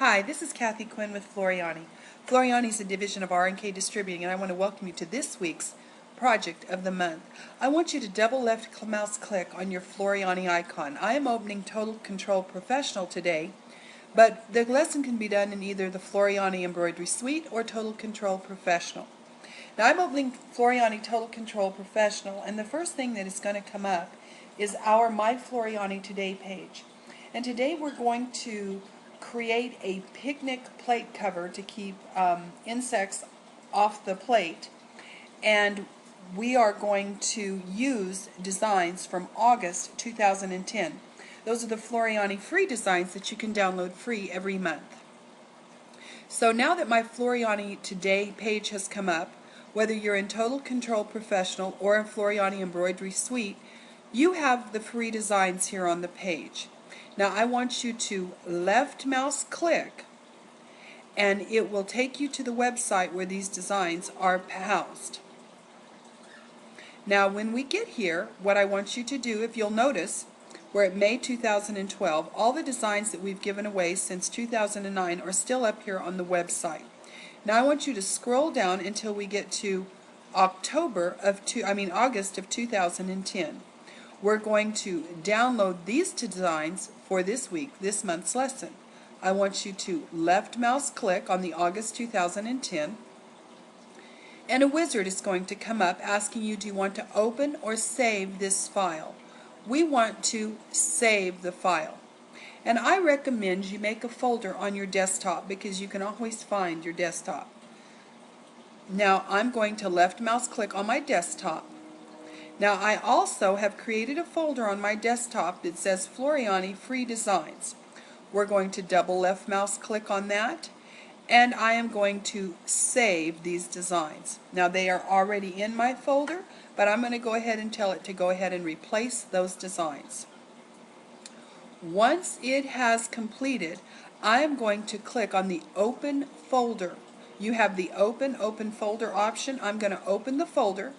Hi, this is Kathy Quinn with Floriani. Floriani is a division of R&K Distributing, and I want to welcome you to this week's Project of the Month. I want you to double left mouse click on your Floriani icon. I am opening Total Control Professional today, but the lesson can be done in either the Floriani Embroidery Suite or Total Control Professional. Now I'm opening Floriani Total Control Professional, and the first thing that is going to come up is our My Floriani Today page. And today we're going to create a picnic plate cover to keep insects off the plate, and we are going to use designs from August 2010. Those are the Floriani free designs that you can download free every month. So now that my Floriani Today page has come up, whether you're in Total Control Professional or in Floriani Embroidery Suite, you have the free designs here on the page. Now I want you to left mouse click, and it will take you to the website where these designs are housed. Now when we get here, what I want you to do, if you'll notice, we're at May 2012, all the designs that we've given away since 2009 are still up here on the website. Now I want you to scroll down until we get to August of 2010. We're going to download these designs for this week, this month's lesson. I want you to left mouse click on the August 2010, and a wizard is going to come up asking you, do you want to open or save this file? We want to save the file. And I recommend you make a folder on your desktop because you can always find your desktop. Now I'm going to left mouse click on my desktop. Now I also have created a folder on my desktop that says Floriani Free Designs. We're going to double left mouse click on that, and I am going to save these designs. Now they are already in my folder, but I'm going to go ahead and tell it to go ahead and replace those designs. Once it has completed, I am going to click on the Open Folder. You have the Open Folder option. I'm going to open the folder,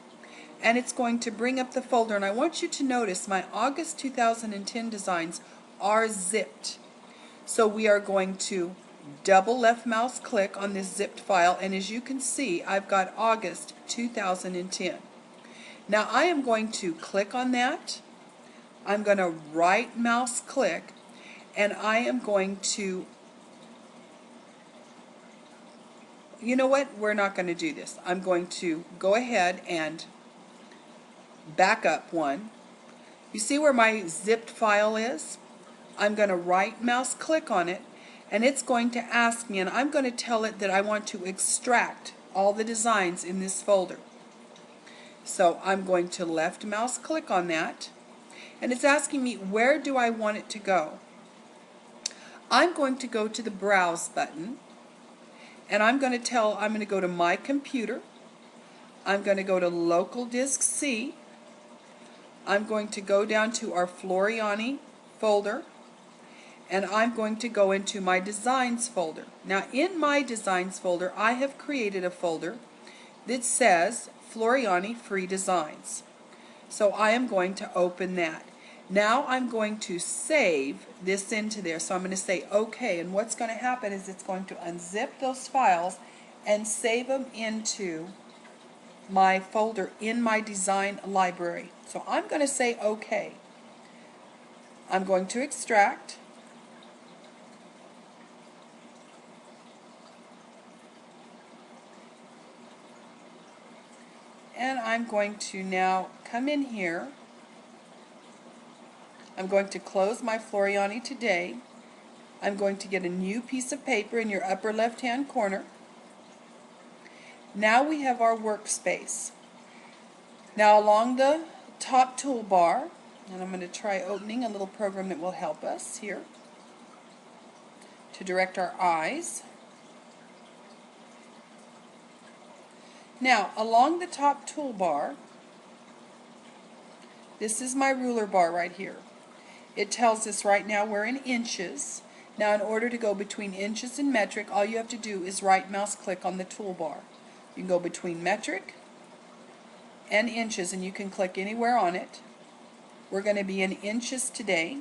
and it's going to bring up the folder, and I want you to notice my August 2010 designs are zipped. So we are going to double left mouse click on this zipped file, and as you can see, I've got August 2010. Now I am going to click on that. I'm going to right mouse click, and I am going to, you know what, we're not going to do this. I'm going to go ahead and back up one. You see where my zipped file is? I'm going to right mouse click on it, and it's going to ask me, and I'm going to tell it that I want to extract all the designs in this folder. So I'm going to left mouse click on that, and it's asking me where do I want it to go. I'm going to go to the Browse button, and I'm going to go to My Computer. I'm going to go to Local Disk C. I'm going to go down to our Floriani folder, and I'm going to go into my Designs folder. Now in my Designs folder, I have created a folder that says Floriani Free Designs. So I am going to open that. Now I'm going to save this into there. So I'm going to say OK, and what's going to happen is it's going to unzip those files and save them into my folder in my design library. So I'm going to say OK. I'm going to extract. And I'm going to now come in here. I'm going to close my Floriani Today. I'm going to get a new piece of paper in your upper left hand corner. Now we have our workspace. Now along the top toolbar, and I'm going to try opening a little program that will help us here to direct our eyes. Now along the top toolbar, this is my ruler bar right here. It tells us right now we're in inches. Now in order to go between inches and metric, all you have to do is right mouse click on the toolbar. You can go between metric and inches, and you can click anywhere on it. We're going to be in inches today.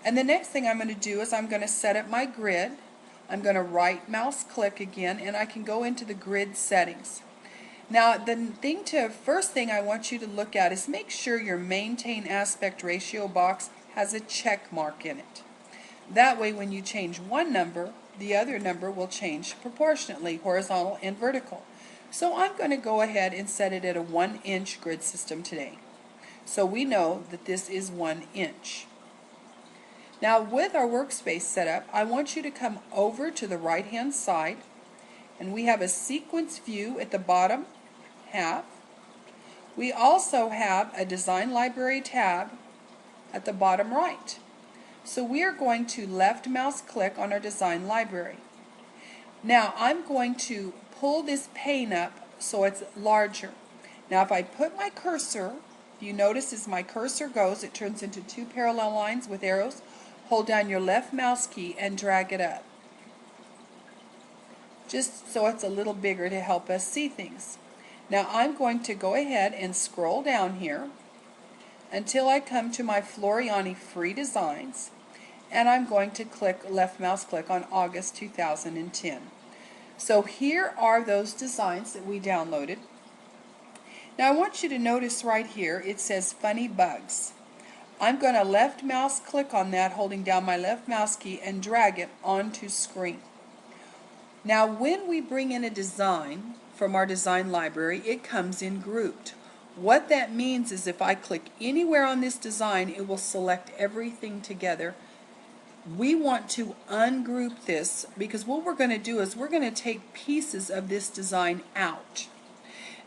And the next thing I'm going to do is I'm going to set up my grid. I'm going to right mouse click again, and I can go into the grid settings. Now first thing I want you to look at is make sure your maintain aspect ratio box has a check mark in it. That way when you change one number, the other number will change proportionately, horizontal and vertical. So I'm going to go ahead and set it at a 1-inch grid system today. So we know that this is 1 inch. Now with our workspace set up, I want you to come over to the right hand side, and we have a sequence view at the bottom half. We also have a design library tab at the bottom right. So we are going to left mouse click on our design library. Now I'm going to pull this pane up so it's larger. Now if I put my cursor, you notice as my cursor goes, it turns into 2 parallel lines with arrows. Hold down your left mouse key and drag it up, just so it's a little bigger to help us see things. Now I'm going to go ahead and scroll down here until I come to my Floriani free designs, and I'm going to click left mouse click on August 2010. So here are those designs that we downloaded. Now I want you to notice right here it says funny bugs. I'm going to left mouse click on that, holding down my left mouse key, and drag it onto screen. Now when we bring in a design from our design library, it comes in grouped. What that means is if I click anywhere on this design, it will select everything together. We want to ungroup this because what we're going to do is we're going to take pieces of this design out.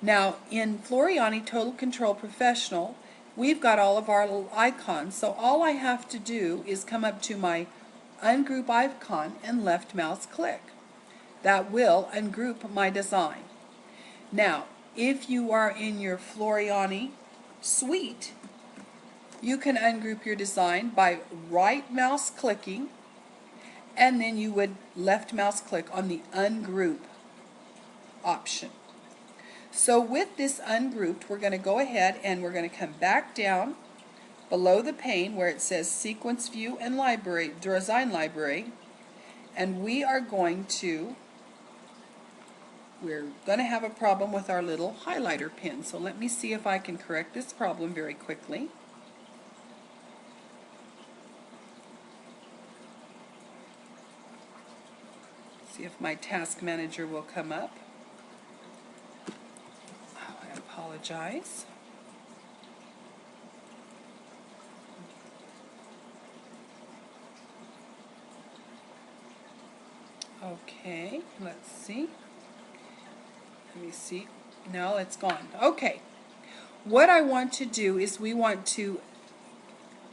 Now in Floriani Total Control Professional, we've got all of our little icons, so all I have to do is come up to my ungroup icon and left mouse click. That will ungroup my design. Now if you are in your Floriani suite, you can ungroup your design by right mouse clicking, and then you would left mouse click on the ungroup option. So with this ungrouped, we're going to go ahead and we're going to come back down below the pane where it says sequence view and library, design library, and we're going to have a problem with our little highlighter pen. So let me see if I can correct this problem very quickly. See if my task manager will come up. I apologize. Okay, let's see. Let me see. No, it's gone. Okay. What I want to do is we want to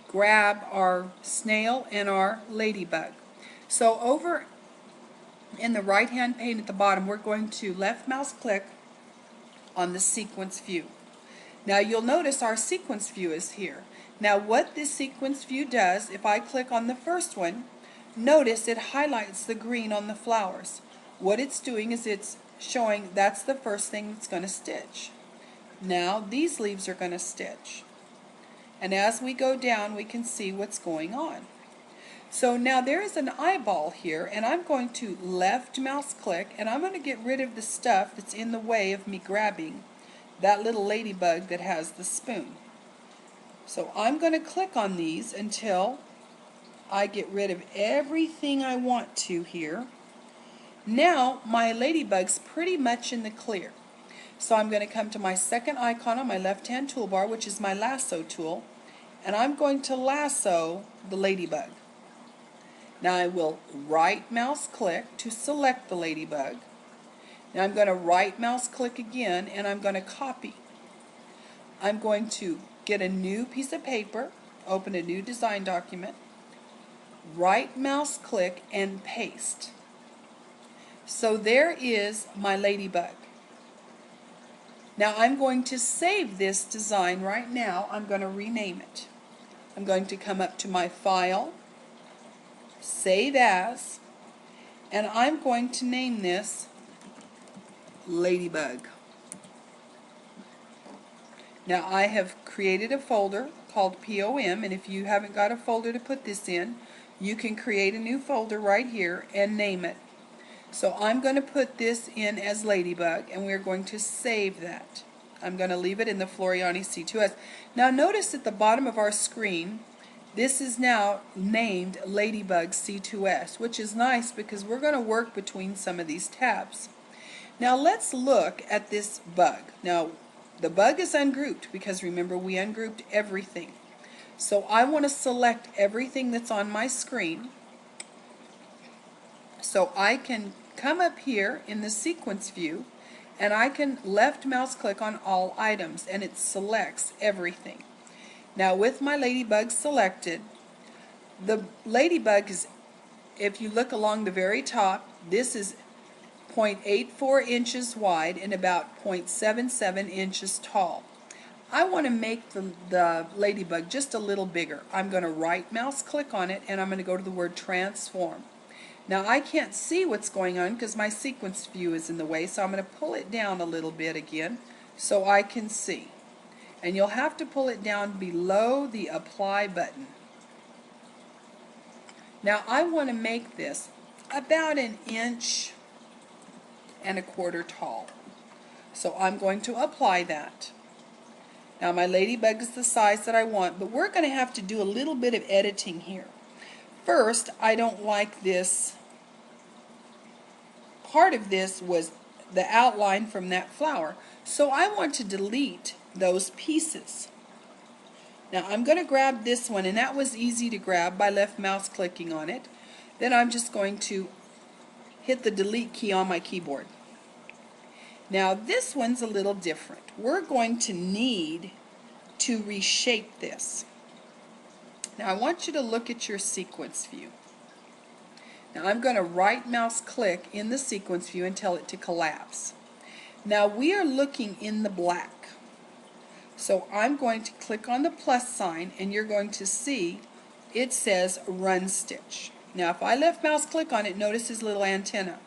grab our snail and our ladybug. So over in the right hand pane at the bottom, we're going to left mouse click on the sequence view. Now you'll notice our sequence view is here. Now what this sequence view does, if I click on the first one, notice it highlights the green on the flowers. What it's doing is it's showing that's the first thing that's going to stitch. Now these leaves are going to stitch. And as we go down, we can see what's going on. So now there is an eyeball here, and I'm going to left mouse click, and I'm going to get rid of the stuff that's in the way of me grabbing that little ladybug that has the spoon. So I'm going to click on these until I get rid of everything I want to here. Now my ladybug's pretty much in the clear. So I'm going to come to my second icon on my left hand toolbar, which is my lasso tool, and I'm going to lasso the ladybug. Now I will right mouse click to select the ladybug. Now I'm going to right mouse click again, and I'm going to copy. I'm going to get a new piece of paper, open a new design document, right mouse click and paste. So there is my ladybug. Now I'm going to save this design right now. I'm going to rename it. I'm going to come up to my file, save as, and I'm going to name this Ladybug. Now I have created a folder called POM, and if you haven't got a folder to put this in, you can create a new folder right here and name it. So I'm going to put this in as Ladybug, and we're going to save that. I'm going to leave it in the Floriani C2S. Now notice at the bottom of our screen, this is now named Ladybug C2S, which is nice because we're going to work between some of these tabs. Now let's look at this bug. Now the bug is ungrouped because remember we ungrouped everything. So I want to select everything that's on my screen. So I can come up here in the sequence view and I can left mouse click on all items and it selects everything. Now with my ladybug selected, the ladybug is, if you look along the very top, this is 0.84 inches wide and about 0.77 inches tall. I want to make the ladybug just a little bigger. I'm going to right mouse click on it and I'm going to go to the word transform. Now I can't see what's going on because my sequence view is in the way, so I'm going to pull it down a little bit again so I can see. And you'll have to pull it down below the apply button. Now I want to make this about 1.25 inches tall. So I'm going to apply that. Now my ladybug is the size that I want, but we're going to have to do a little bit of editing here. First, I don't like this. Part of this was the outline from that flower, so I want to delete those pieces. Now I'm going to grab this one, and that was easy to grab by left mouse clicking on it. Then I'm just going to hit the delete key on my keyboard. Now this one's a little different. We're going to need to reshape this. Now I want you to look at your sequence view. Now I'm going to right mouse click in the sequence view and tell it to collapse. Now we are looking in the black. So I'm going to click on the plus sign and you're going to see it says run stitch. Now if I left mouse click on it, notice his little antenna.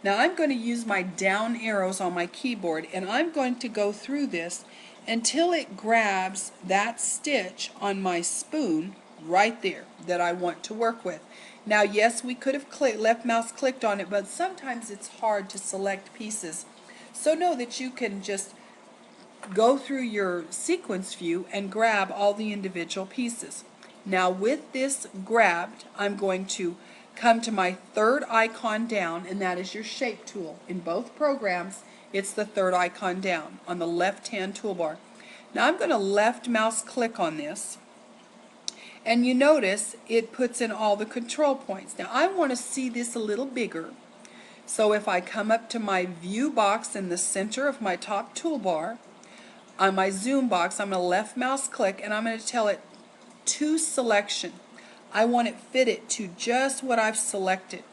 Now I'm going to use my down arrows on my keyboard and I'm going to go through this until it grabs that stitch on my spoon right there that I want to work with. Now yes, we could have left mouse clicked on it, but sometimes it's hard to select pieces. So know that you can just go through your sequence view and grab all the individual pieces. Now with this grabbed, I'm going to come to my third icon down, and that is your shape tool. In both programs, it's the third icon down on the left-hand toolbar. Now I'm going to left mouse click on this, and you notice it puts in all the control points. Now I want to see this a little bigger, so if I come up to my view box in the center of my top toolbar, on my zoom box, I'm going to left mouse click and I'm going to tell it to selection. I want it fitted to just what I've selected.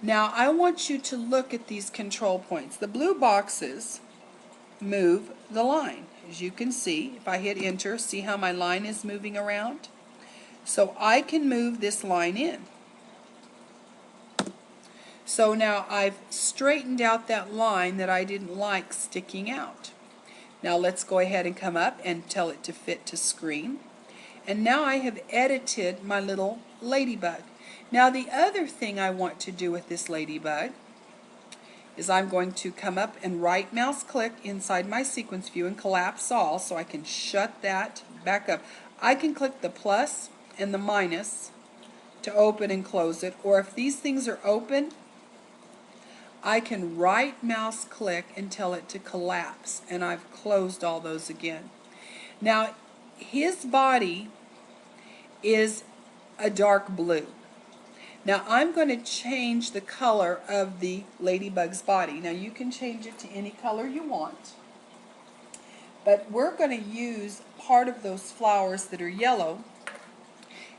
Now I want you to look at these control points. The blue boxes move the line. As you can see, if I hit enter, see how my line is moving around? So I can move this line in. So now I've straightened out that line that I didn't like sticking out. Now let's go ahead and come up and tell it to fit to screen. And now I have edited my little ladybug. Now the other thing I want to do with this ladybug is I'm going to come up and right mouse click inside my sequence view and collapse all so I can shut that back up. I can click the plus and the minus to open and close it, or if these things are open, I can right mouse click and tell it to collapse, and I've closed all those again. Now his body is a dark blue. Now I'm going to change the color of the ladybug's body. Now you can change it to any color you want, but we're going to use part of those flowers that are yellow,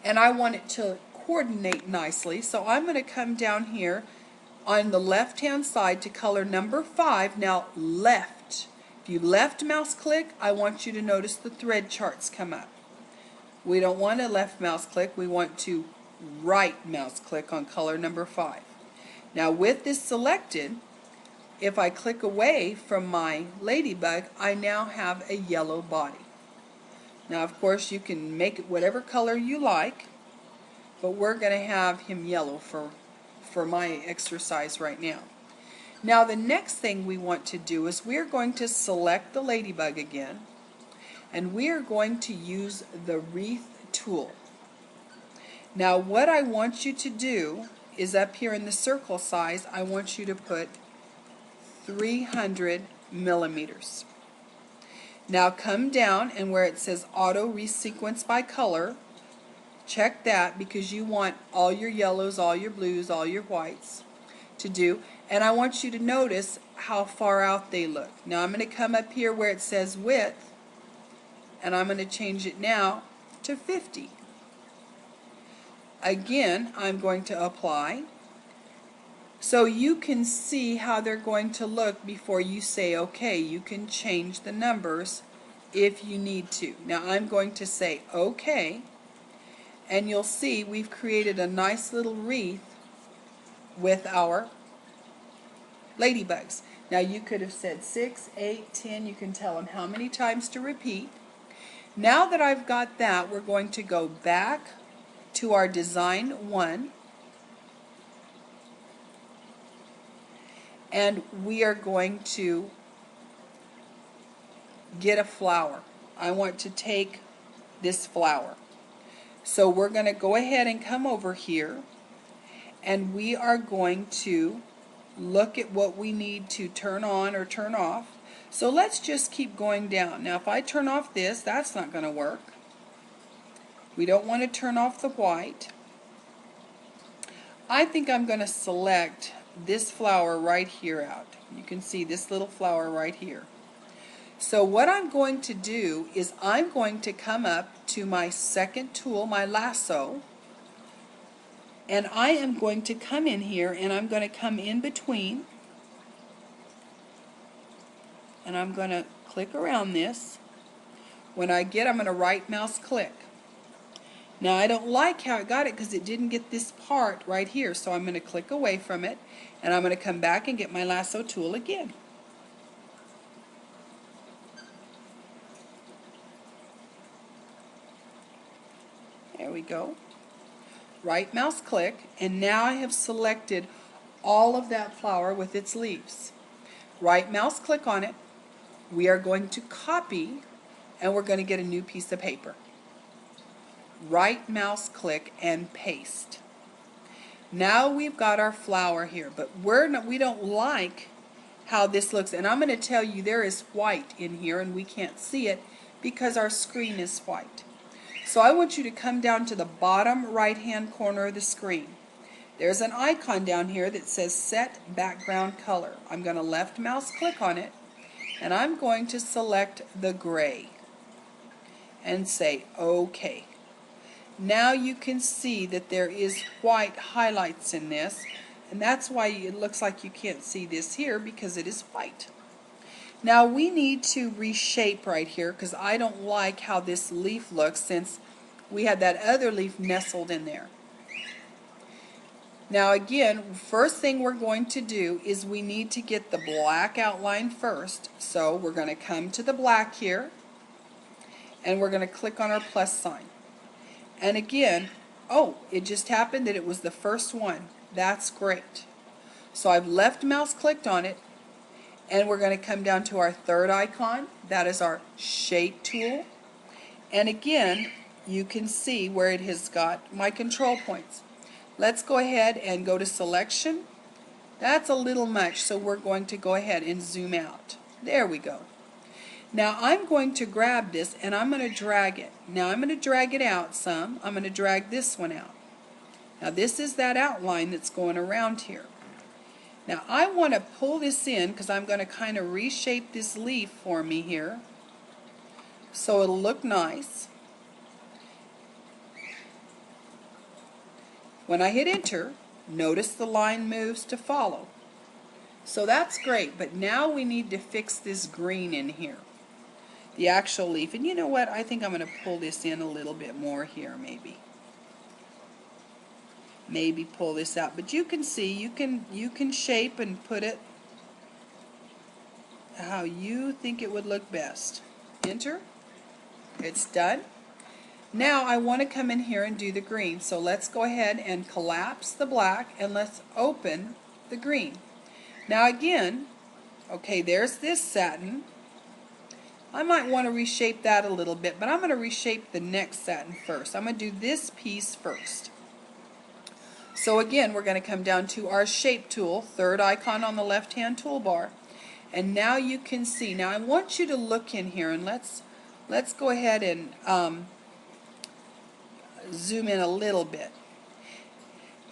and I want it to coordinate nicely, so I'm going to come down here on the left hand side to color number 5. Now left. If you left mouse click, I want you to notice the thread charts come up. We don't want to left mouse click, we want to right mouse click on color number 5. Now with this selected, if I click away from my ladybug, I now have a yellow body. Now of course you can make it whatever color you like. but we're going to have him yellow for my exercise right now. Now the next thing we want to do is we're going to select the ladybug again, and we are going to use the wreath tool. Now what I want you to do is up here in the circle size, I want you to put 300 millimeters. Now come down, and where it says auto resequence by color, check that, because you want all your yellows, all your blues, all your whites to do. And I want you to notice how far out they look. Now I'm going to come up here where it says width, and I'm going to change it now to 50. Again, I'm going to apply. So you can see how they're going to look before you say okay. You can change the numbers if you need to. Now I'm going to say okay, and you'll see we've created a nice little wreath with our ladybugs. Now you could have said 6, 8, 10. You can tell them how many times to repeat. Now that I've got that, we're going to go back to our design 1, and we are going to get a flower. I want to take this flower. So we're going to go ahead and come over here, and we are going to look at what we need to turn on or turn off. So let's just keep going down. Now if I turn off this, that's not going to work. We don't want to turn off the white. I think I'm going to select this flower right here out. You can see this little flower right here. So what I'm going to do is I'm going to come up to my second tool, my lasso, and I am going to come in here, and I'm going to come in between, and I'm going to click around this. When I get, I'm going to right mouse click. Now I don't like how it got it because it didn't get this part right here, so I'm going to click away from it, and I'm going to come back and get my lasso tool again. There we go. Right mouse click, and now I have selected all of that flower with its leaves. Right mouse click on it. We are going to copy, and we're going to get a new piece of paper. Right mouse click and paste. Now we've got our flower here, but we don't like how this looks, and I'm going to tell you there is white in here and we can't see it because our screen is white. So I want you to come down to the bottom right hand corner of the screen. There's an icon down here that says set background color. I'm going to left mouse click on it, and I'm going to select the gray and say OK. Now you can see that there is white highlights in this, and that's why it looks like you can't see this here, because it is white. Now we need to reshape right here because I don't like how this leaf looks since we had that other leaf nestled in there. Now again, first thing we're going to do is we need to get the black outline first. So we're going to come to the black here, and we're going to click on our plus sign. And again, oh, it just happened that it was the first one. That's great. So I've left mouse clicked on it, and we're going to come down to our third icon. That is our shape tool. And again, you can see where it has got my control points. Let's go ahead and go to selection. That's a little much, so we're going to go ahead and zoom out. There we go. Now I'm going to grab this and I'm going to drag it. Now I'm going to drag it out some. I'm going to drag this one out. Now this is that outline that's going around here. Now I want to pull this in because I'm going to kind of reshape this leaf for me here so it'll look nice. When I hit enter, notice the line moves to follow. So that's great, but now we need to fix this green in here. The actual leaf. And you know what? I think I'm going to pull this in a little bit more here maybe. Maybe pull this out. But you can see, you can shape and put it how you think it would look best. Enter. It's done. Now I want to come in here and do the green. So let's go ahead and collapse the black and let's open the green. Now again, okay, there's this satin. I might want to reshape that a little bit, but I'm going to reshape the next satin first. I'm going to do this piece first. So again, we're going to come down to our shape tool, third icon on the left-hand toolbar. And now you can see. Now I want you to look in here, and let's go ahead and zoom in a little bit.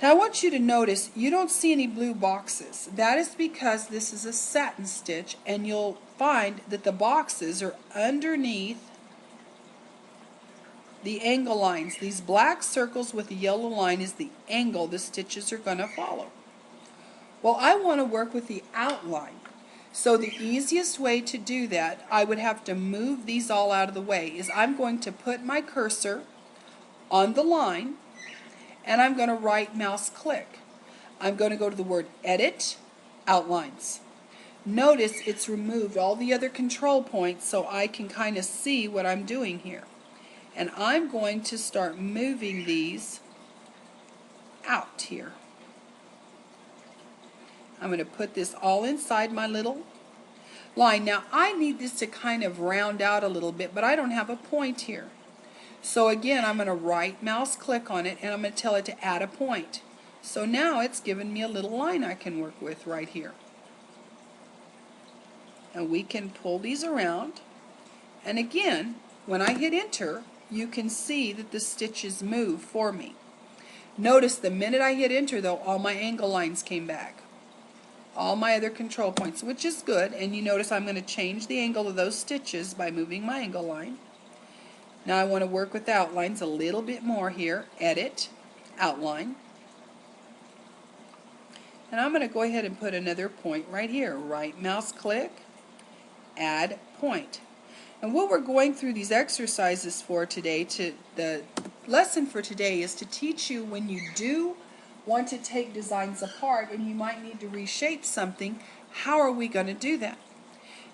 Now I want you to notice you don't see any blue boxes. That is because this is a satin stitch, and you'll find that the boxes are underneath the angle lines. These black circles with the yellow line is the angle the stitches are going to follow. Well, I want to work with the outline. So the easiest way to do that, I would have to move these all out of the way, is I'm going to put my cursor on the line, and I'm going to right mouse click. I'm going to go to the word Edit, Outlines. Notice it's removed all the other control points so I can kind of see what I'm doing here. And I'm going to start moving these out here. I'm going to put this all inside my little line. Now I need this to kind of round out a little bit, but I don't have a point here. So again, I'm going to right mouse click on it, and I'm going to tell it to add a point. So now it's given me a little line I can work with right here. And we can pull these around, and again, when I hit enter, you can see that the stitches move for me. Notice the minute I hit enter though, all my angle lines came back. All my other control points, which is good, and you notice I'm going to change the angle of those stitches by moving my angle line. Now I want to work with outlines a little bit more here. Edit, Outline. And I'm going to go ahead and put another point right here. Right mouse click, add point. And what we're going through these exercises for today, the lesson for today is to teach you when you do want to take designs apart and you might need to reshape something, how are we going to do that?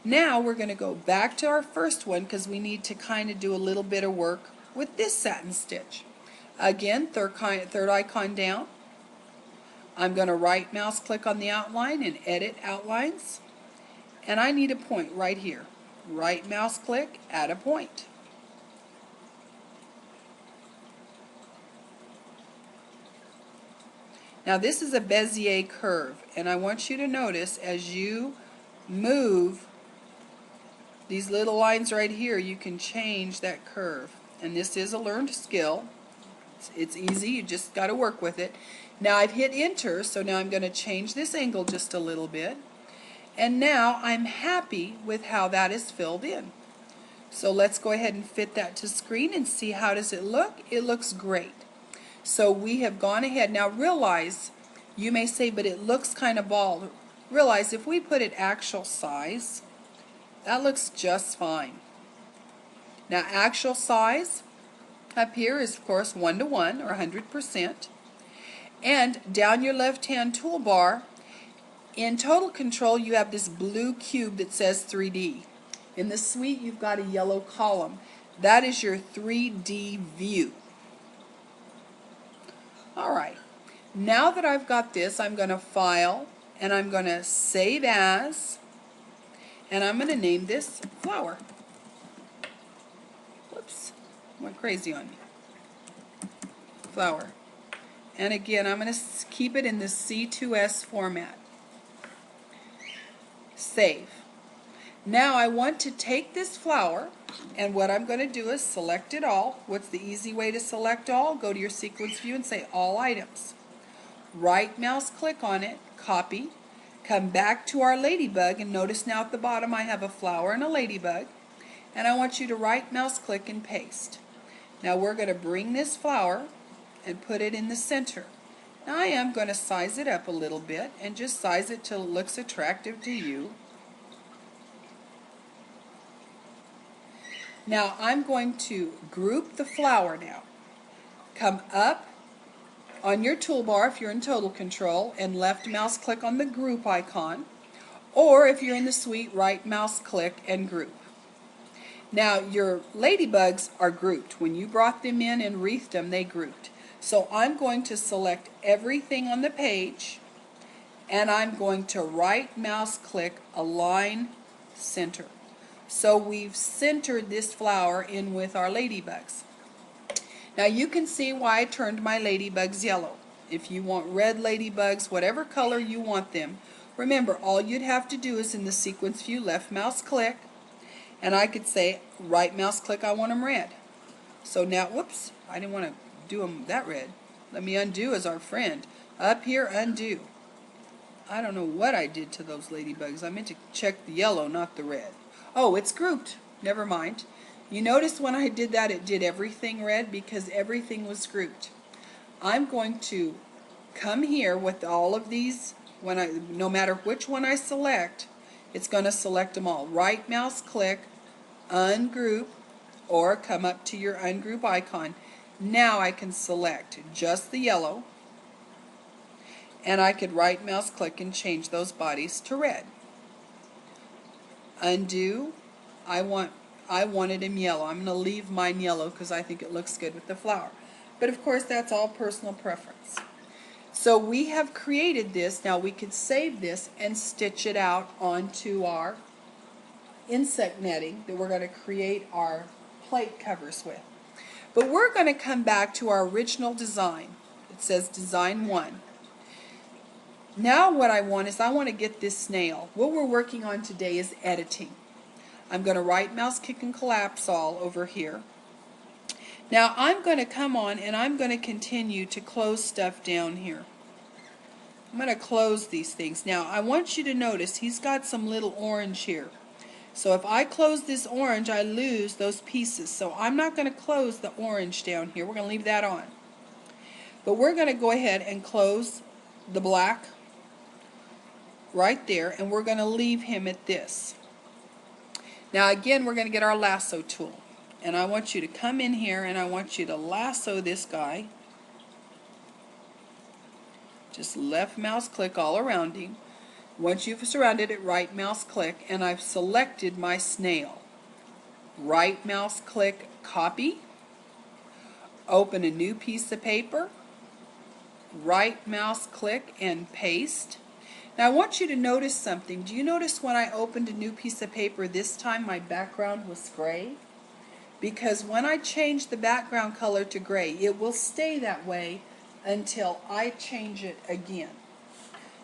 Now we're going to go back to our first one because we need to kind of do a little bit of work with this satin stitch. Again, third icon down. I'm going to right mouse click on the outline and edit outlines. And I need a point right here. Right mouse click, add a point. Now this is a Bezier curve, and I want you to notice as you move these little lines right here, you can change that curve. And this is a learned skill. It's easy, you just got to work with it. Now I've hit enter, so now I'm going to change this angle just a little bit. And now I'm happy with how that is filled in. So let's go ahead and fit that to screen and see how does it look. It looks great. So we have gone ahead. Now realize, you may say, but it looks kind of bald. Realize if we put it actual size, that looks just fine. Now actual size up here is of course 1:1 or 100%. And down your left hand toolbar, in total control you have this blue cube that says 3D. In the suite you've got a yellow column. That is your 3D view. Alright, now that I've got this, I'm going to file and I'm going to save as, and I'm going to name this flower. Whoops, went crazy on me. Flower. And again, I'm going to keep it in the C2S format. Save. Now I want to take this flower, and what I'm going to do is select it all. What's the easy way to select all? Go to your sequence view and say all items. Right mouse click on it, copy, come back to our ladybug, and notice now at the bottom I have a flower and a ladybug, and I want you to right mouse click and paste. Now we're going to bring this flower and put it in the center. Now I am going to size it up a little bit and just size it till it looks attractive to you. Now I'm going to group the flower now. Come up on your toolbar if you're in total control and left mouse click on the group icon, or if you're in the suite, right mouse click and group. Now your ladybugs are grouped. When you brought them in and wreathed them, they grouped. So I'm going to select everything on the page, and I'm going to right mouse click Align Center. So we've centered this flower in with our ladybugs. Now you can see why I turned my ladybugs yellow. If you want red ladybugs, whatever color you want them, remember all you'd have to do is in the sequence view left mouse click, and I could say right mouse click, I want them red. So now, whoops, I didn't want to do them that red. Let me undo as our friend. Up here, undo. I don't know what I did to those ladybugs. I meant to check the yellow, not the red. Oh, it's grouped. Never mind. You notice when I did that, it did everything red because everything was grouped. I'm going to come here with all of these. No matter which one I select, it's going to select them all. Right mouse click, ungroup, or come up to your ungroup icon. Now I can select just the yellow, and I could right mouse click and change those bodies to red. Undo. I wanted him yellow. I'm going to leave mine yellow because I think it looks good with the flower. But of course that's all personal preference. So we have created this. Now we could save this and stitch it out onto our insect netting that we're going to create our plate covers with. But we're going to come back to our original design. It says Design 1. Now what I want is I want to get this snail. What we're working on today is editing. I'm going to right mouse click and collapse all over here. Now I'm going to come on and I'm going to continue to close stuff down here. I'm going to close these things. Now I want you to notice he's got some little orange here. So if I close this orange, I lose those pieces. So I'm not going to close the orange down here. We're going to leave that on. But we're going to go ahead and close the black right there, and we're going to leave him at this. Now again, we're going to get our lasso tool. And I want you to come in here and I want you to lasso this guy. Just left mouse click all around him. Once you've surrounded it, right mouse click, and I've selected my snail. Right mouse click, copy. Open a new piece of paper. Right mouse click and paste. Now I want you to notice something. Do you notice when I opened a new piece of paper this time my background was gray? Because when I change the background color to gray, it will stay that way until I change it again.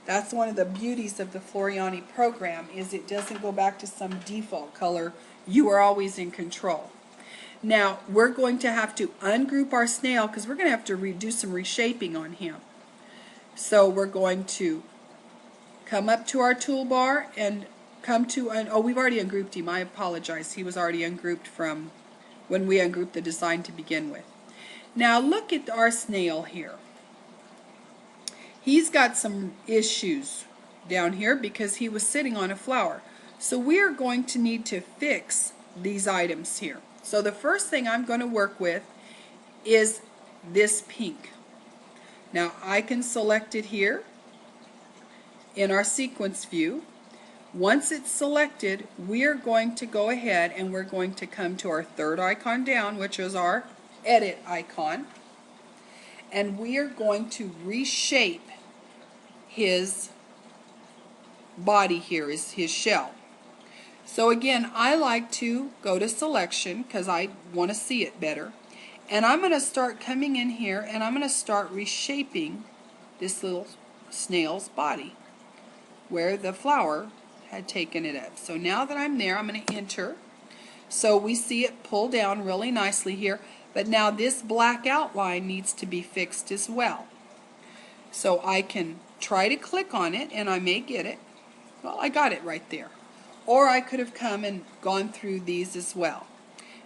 That's one of the beauties of the Floriani program, is it doesn't go back to some default color. You are always in control. Now we're going to have to ungroup our snail because we're going to have to do some reshaping on him. So we're going to come up to our toolbar and come to, oh, we've already ungrouped him. I apologize. He was already ungrouped from when we ungrouped the design to begin with. Now look at our snail here. He's got some issues down here because he was sitting on a flower. So we are going to need to fix these items here. So the first thing I'm going to work with is this pink. Now I can select it here in our sequence view. Once it's selected, we are going to go ahead and we're going to come to our third icon down, which is our edit icon, and we are going to reshape his body here, is his shell. So again, I like to go to selection because I want to see it better, and I'm going to start coming in here and I'm going to start reshaping this little snail's body where the flower had taken it up. So now that I'm there, I'm going to enter. So we see it pull down really nicely here, but now this black outline needs to be fixed as well. So I can try to click on it and I may get it. Well, I got it right there. Or I could have come and gone through these as well.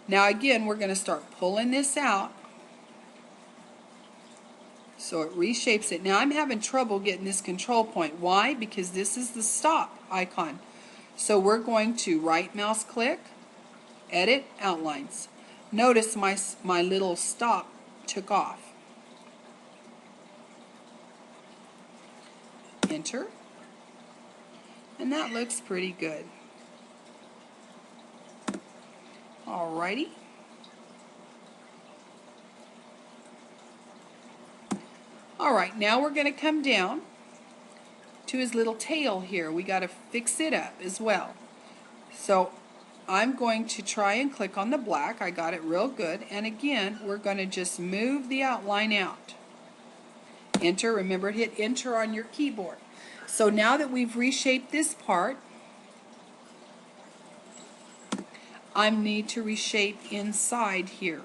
Now again, we're going to start pulling this out so it reshapes it. Now I'm having trouble getting this control point. Why? Because this is the stop icon. So we're going to right mouse click, edit outlines. Notice my little stop took off. Enter. And that looks pretty good. Alrighty. Alright, now we're going to come down to his little tail here. We got to fix it up as well. So I'm going to try and click on the black. I got it real good. And again, we're going to just move the outline out. Enter. Remember, hit enter on your keyboard. So now that we've reshaped this part, I need to reshape inside here.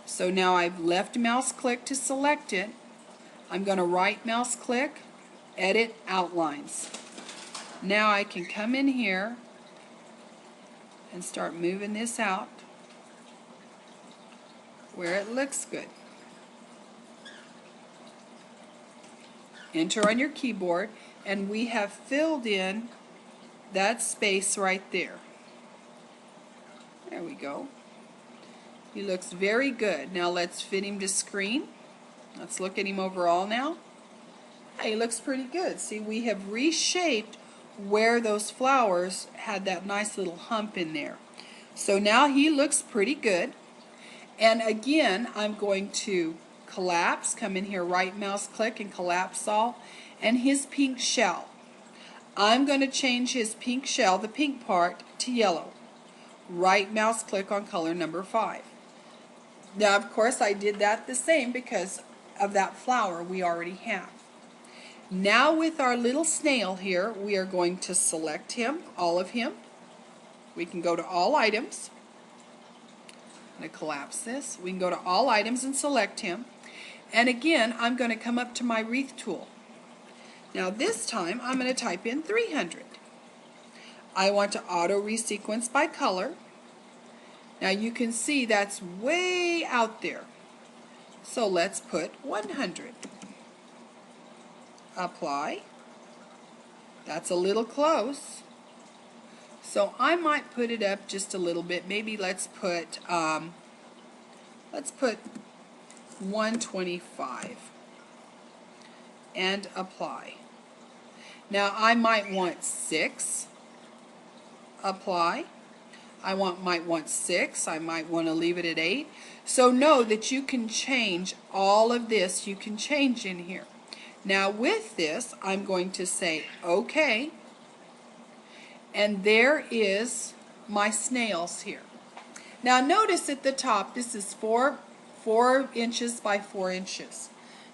So now I've left mouse click to select it. I'm going to right mouse click, edit outlines. Now I can come in here and start moving this out where it looks good. Enter on your keyboard, and we have filled in that space right there. There we go. He looks very good. Now let's fit him to screen. Let's look at him overall now. Hey, he looks pretty good. See, we have reshaped where those flowers had that nice little hump in there. So now he looks pretty good. And again, I'm going to collapse, come in here, right mouse click and collapse all, and his pink shell. I'm going to change his pink shell, the pink part, to yellow. Right mouse click on color number 5. Now, of course, I did that the same because of that flower we already have. Now with our little snail here, we are going to select him, all of him. We can go to all items. I'm going to collapse this. We can go to all items and select him. And again, I'm going to come up to my wreath tool. Now this time, I'm going to type in 300. I want to auto resequence by color. Now you can see that's way out there. So let's put 100. Apply. That's a little close. So I might put it up just a little bit. Maybe let's put 125 and apply. Now I might want 6. Apply. I might want 6. I might want to leave it at 8. So know that you can change all of this. You can change in here. Now with this, I'm going to say OK. And there is my snails here. Now notice at the top, this is 4 inches by 4 inches.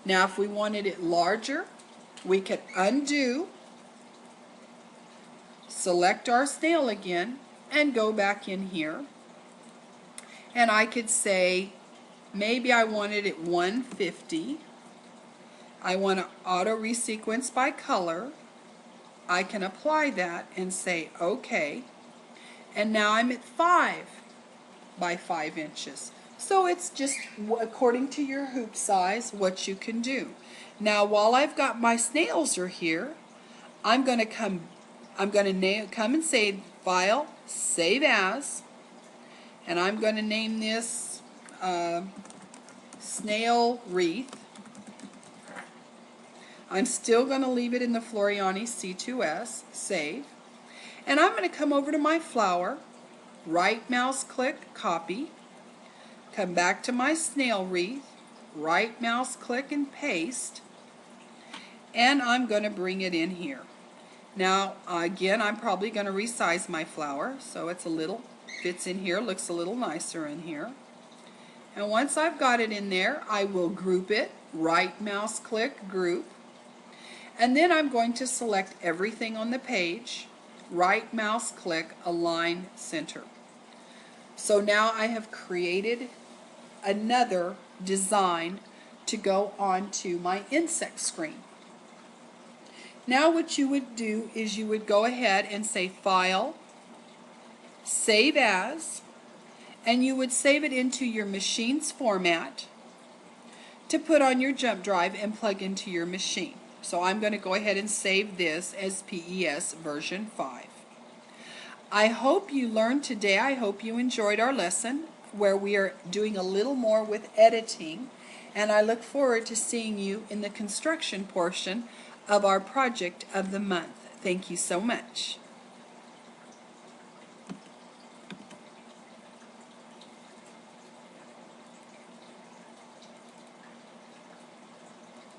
Now if we wanted it larger, we could undo, select our snail again, and go back in here. And I could say, maybe I wanted it 150. I want to auto resequence by color. I can apply that and say OK. And now I'm at 5 by 5 inches. So it's just according to your hoop size what you can do. Now while I've got my snails are here, I'm going to come and say File, Save As, and I'm going to name this Snail Wreath. I'm still going to leave it in the Floriani C2S, Save. And I'm going to come over to my flower, right mouse click, Copy, come back to my snail wreath, right mouse click and paste, and I'm going to bring it in here. Now again, I'm probably going to resize my flower so it's a little, fits in here, looks a little nicer in here. And once I've got it in there, I will group it, right mouse click, group, and then I'm going to select everything on the page, right mouse click, Align Center. So now I have created another design to go onto my insect screen. Now what you would do is you would go ahead and say File, Save As, and you would save it into your machine's format to put on your jump drive and plug into your machine. So I'm going to go ahead and save this as PES version 5. I hope you learned today. I hope you enjoyed our lesson where we are doing a little more with editing, and I look forward to seeing you in the construction portion of our project of the month. Thank you so much.